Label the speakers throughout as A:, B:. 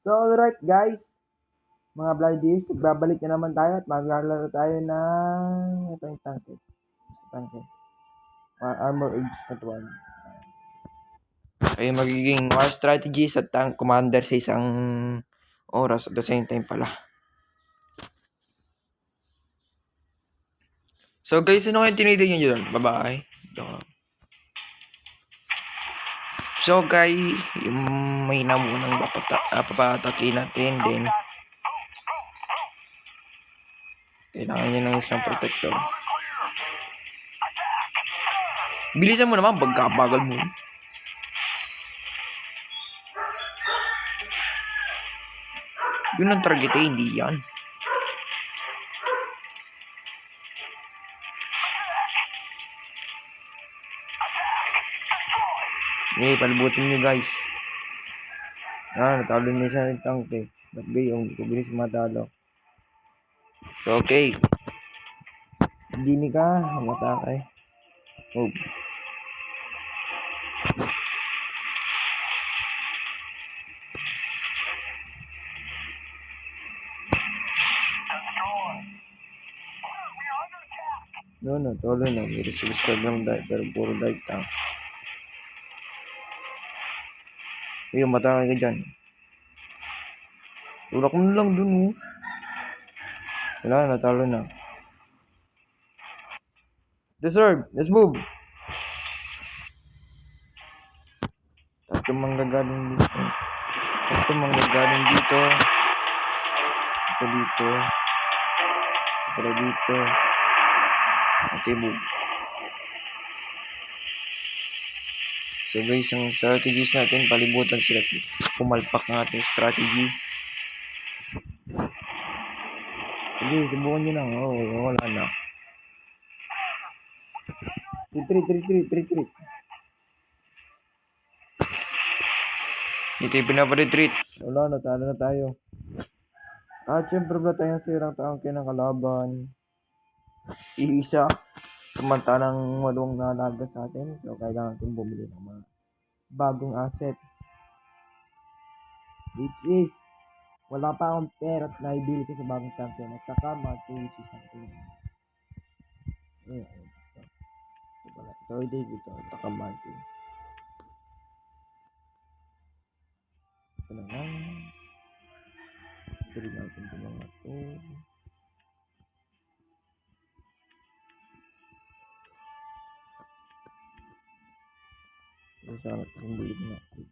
A: So, alright guys, mga Bloodies, babalik na naman tayo at maglalaro tayo ng ito yung tanke. Armor Age at 1.
B: Ay magiging war strategy sa tank commander sa isang oras at the same time pala. So guys, ano kayo tinitignan nyo doon? Bye-bye. So guys, yung may namunang papatakin natin din. Kailangan niya ng isang protector. Bilisan mo naman, bagkabagal mo. Yun ang target eh, hindi yan. Eh, palibutin nyo guys. Natalo niya sa tank eh. Ba't yung kubilis matalo? So okay. Hindi ka, matake. Oh. No, tolo na. May reserve squad lang dahil, pero puro dive tank. Ayun, matake ka dyan. Tulak mo lang dun, oh. Wala, natalo na. Deserve, let's move. Tatlo manggagaling dito. Isa dito. Isa pala dito. Okay, move. So guys, ang strategies natin, palibutan sila. Pumalpak ng ating strategy. Sige, subukan nyo lang. Wala na. Retreat. Dito yung pinaparetreat. Wala, natalo na tayo. At syempre wala tayong sirang tangke ng kalaban. Isa. Samantalang walong nalaga sa atin. So, kailangan natin bumili ng mga bagong asset. Which is, wala pa akong pera at naibili ko sa bagong tangke. Nagkakama, 2 issues natin. Ito, nagkakamati. Ito na nga. Ito rin natin ito mga ito. Ito sana itong bulit natin.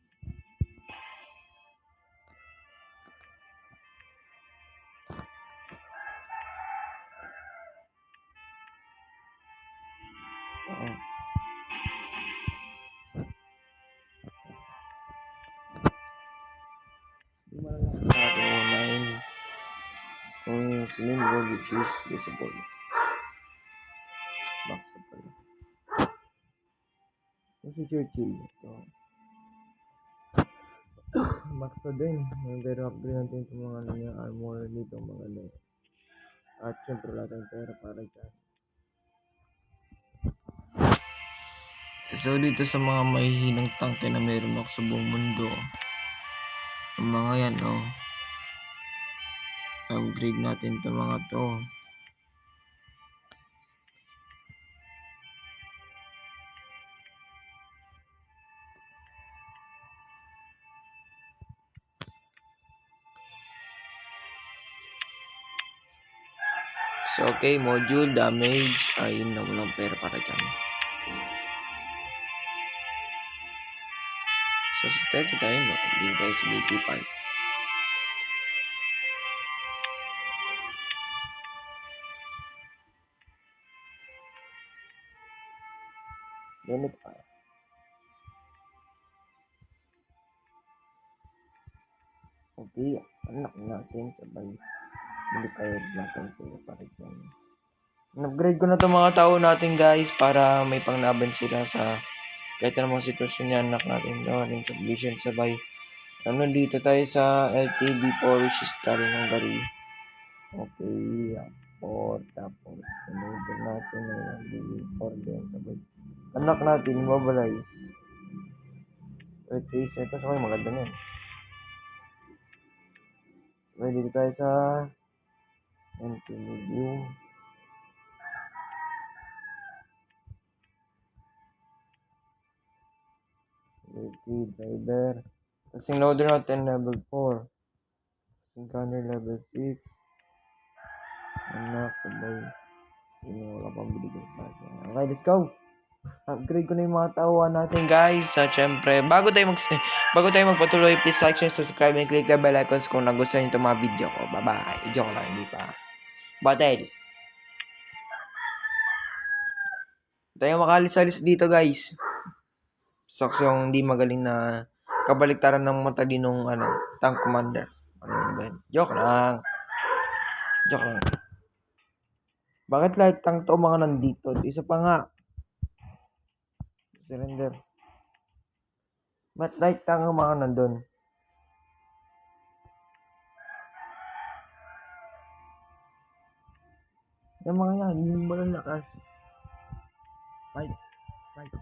B: Slim Roll which is visible. Box pala. Ito si Churchill. Ito. Max pa din. Pero upgrade natin itong mga niya armor dito mga at syempre wala tayong pera para dyan. So dito sa mga mahihinang tangke na meron ako sa buong mundo. Ang mga yan upgrade natin itong mga to. So okay, module, damage, ayun na walang pera para dyan. So sa step tayo, hindi tayo sa BT5. Ganit pa. Okay, anak natin sabay. Hindi tayo natin pera para dyan. Upgrade ko na itong mga tao natin guys para may panglaban sila sa kahit anong sitwasyon niya anak natin doon. Vision sabay. Dito tayo sa LTB4 which is Karin Hungary. Okay, tapos sunodin natin na LTB4 din sabay. Anak natin, mobilize. Wait, ito sa maganda na yun. Okay, dito tayo sa entry medium. Level 3 driver. Kasing loader natin level 4. Kasing gunner level 6. Anak, sabay. Hindi wala pang binigyan sa akin. Okay, let's go. Upgrade ko na yung mga tauhan natin guys. At syempre, bago tayo magpatuloy, please like, share, subscribe, and click the bell icons kung nagustuhan nyo itong mga video ko. Bye-bye. Joke lang, hindi pa. Batel. Tayo makalis-alis dito guys. Saks yung hindi magaling na kabaliktaran ng matalinong tank commander. Ano yun ba yun? Joke lang. Joke lang. Bakit light tank to mga nandito? Isa pa nga. Surrender. Ba't light tank ang mga nandun? Yung mga yan, yung malalakas. Fight. Fight.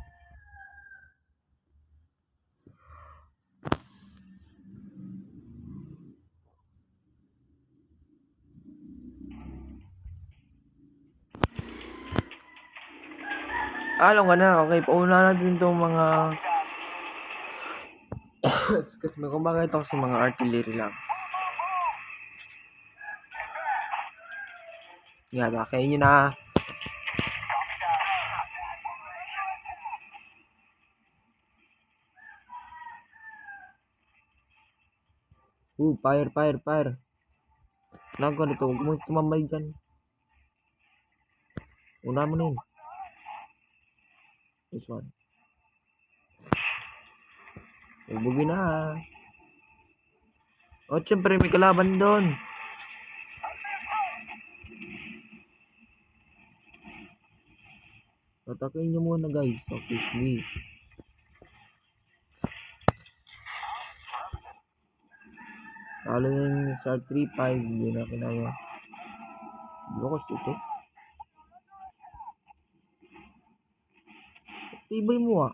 B: Alam ka na, okay, pauna natin itong mga excuse me, kumbaga ito kasi mga artillery lang. Yan, okay, yun na. Fire, fire, fire. Lago na ito, huwag mo tumambay dyan. Una mo na yun. This one. Bubugin na. O, syempre may kalaban doon. Tatakin nyo muna guys. Okay, sleep. Talo yung SAR 3-5. Hindi na kinaya. Locos ito. Tibay mo ah.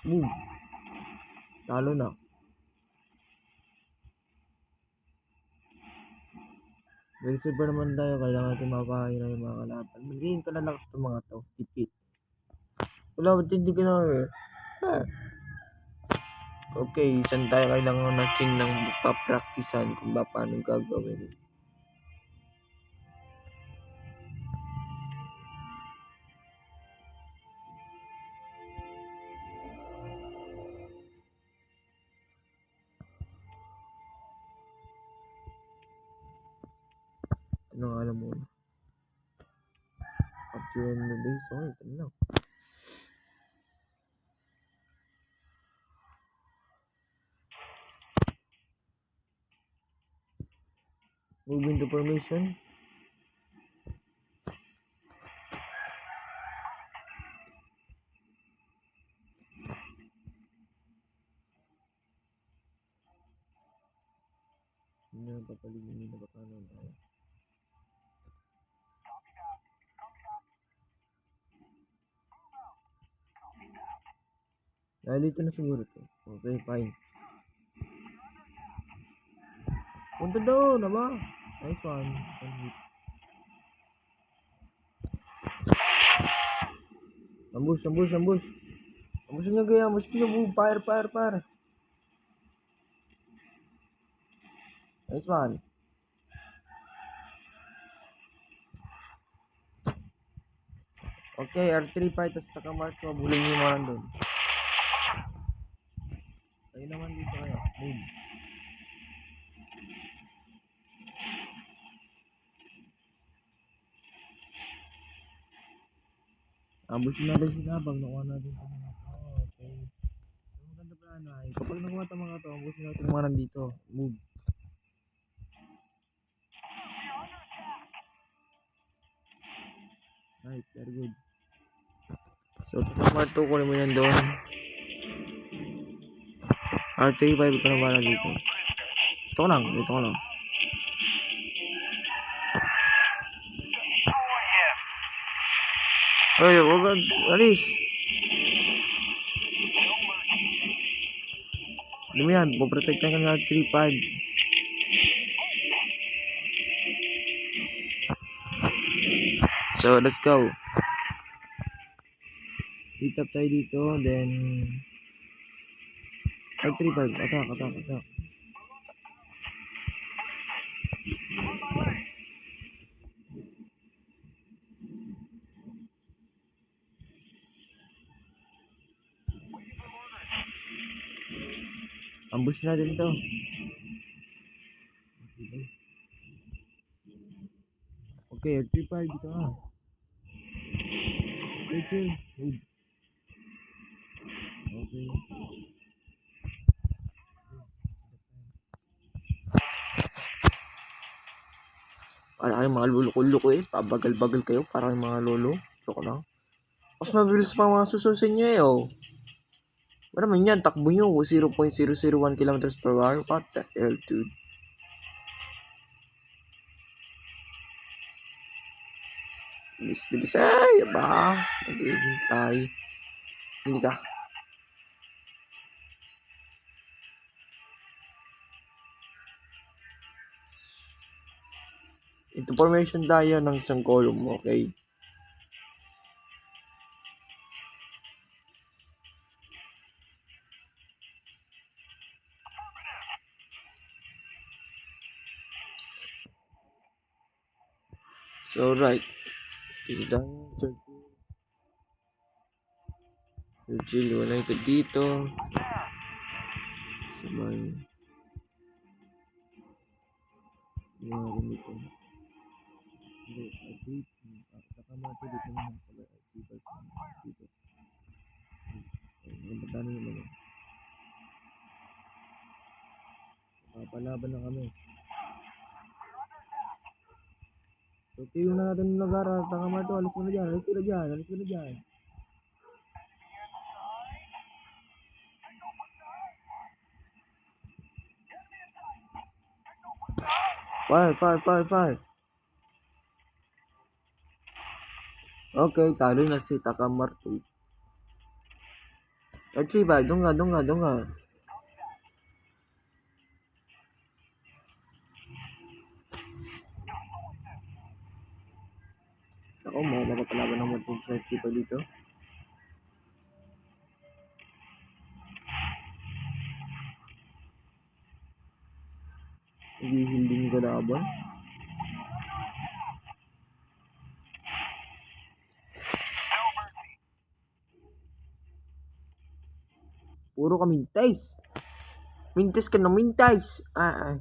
B: Move. Talo na. Well, super naman tayo. Kailangan natin mapahayin na yung mga kalaban. Magiging kalalakas itong mga to. Tipit. Wala, ba't hindi ka na eh? Okay, saan tayo kailangan natin ng papraktisan kung paano gagawin. Ano nga alam mo? Capture the base. Okay, ito na. Move into formation. Hindi na papaligin nila pa paano tayo. Dahil ito na siguro to. Okay, fine. Punta doon, aba. Nice one. One hit. Ambush, ambush, ambush. Ambush nyo kaya, ambush nyo. Boom, fire, fire, fire. Nice one. Okay, R3 fight, tapos nakamark ko. Abulin nyo mga nandun. Kayo naman dito kayo. Move. Ambush natin sila pag nakuha natin sa mga to. Okay. Ang maganda pala na ay, kapag nakuha ito mga to, ambush natin mga nandito. Move. Nice, very good. So, part 2 kunin mo yan doon. R3, 5 ka na bala dito. Dito ko lang, dito ko lang. Ay, wag, alis. Hindi mo yan, poprotektan ka nga 3-5. So, let's go. Hit up tayo dito, then... 3-5, attack. Ambush natin to. Okay, 3-5 dito ah. Okay, chill. Okay. Para kayong mga luluko-luko eh. Pabagal-bagal kayo. Para kayong mga lolo. Joke lang. Mas mabilis pa mga sususin nyo eh oh. Ano naman yan? Takbo nyo. 0.001 kilometers per hour. What the hell dude? Bilis-bilis. Ay, ba? Nag-iintay. Hindi ka. Into formation tayo ng isang column. Okay. So, right. Dito tayo. Churchill. Wala ito dito. Sabay. Wala rin dito. Hindi. Dito. Saka natin dito naman pala. Dito. Dito. Nagbatano naman eh. Papalaban na kami. So, tiyo na natin ng lugar. Taka Marto. Alis mo na dyan. Alis mo na dyan. Fire. Okay, talo na si Takamarto. Chiba, doon nga. Ako, makapalaban ng Martin sa Chiba dito. Hindi ko laban. Puro ka mintais. Mintis ka na mintais. Ay,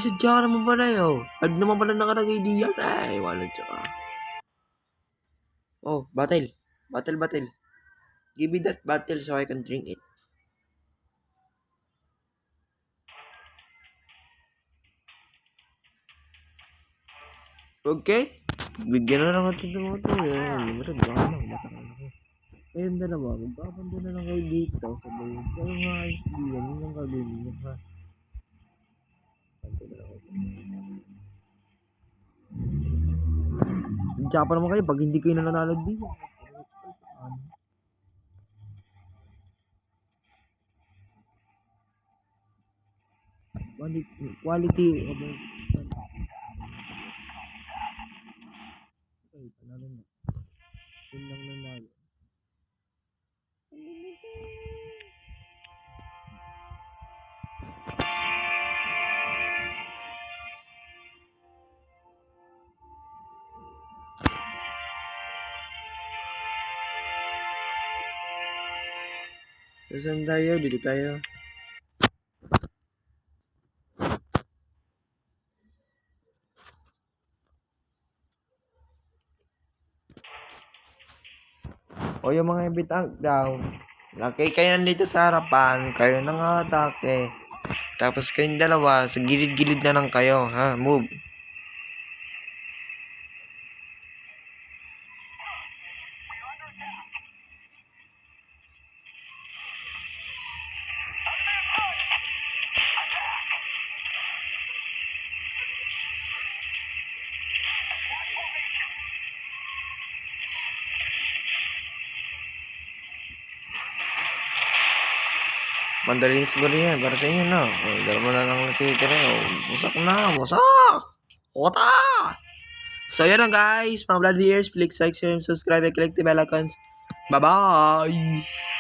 B: sadya ka naman pala yun. Ad naman pala nakalagay diyan. Ay, wala tsaka. Oh, battle. Give me that battle so I can drink it. Okay. Bigyan na lang natin ng ito. Limutan, baka lang. Matakan ako. Kayong dalawa, magpapanda na lang kayo dito. Sabay, kayo nga ayos diyan. Yun ang gagawin nyo ha. Pantay na lang ako. Sadya pa naman kayo pag hindi kayo nananalo dito. Quality of the... Okay, panalo na. Yun lang nanalo. So, saan tayo? Dito tayo. O yung mga ibitang daw. Laki kayo nandito sa harapan. Kayo nang atake. Tapos kayong dalawa, sa gilid-gilid na lang kayo. Ha? Move. Mandalin siguro yan. Para sa inyo na. O, dalawa na lang nakikita rin. O, wasak na. Wasak! Ota! So, yun lang guys. Mga bloody ears. Click like, share, and subscribe, and click the bell icons. Bye-bye!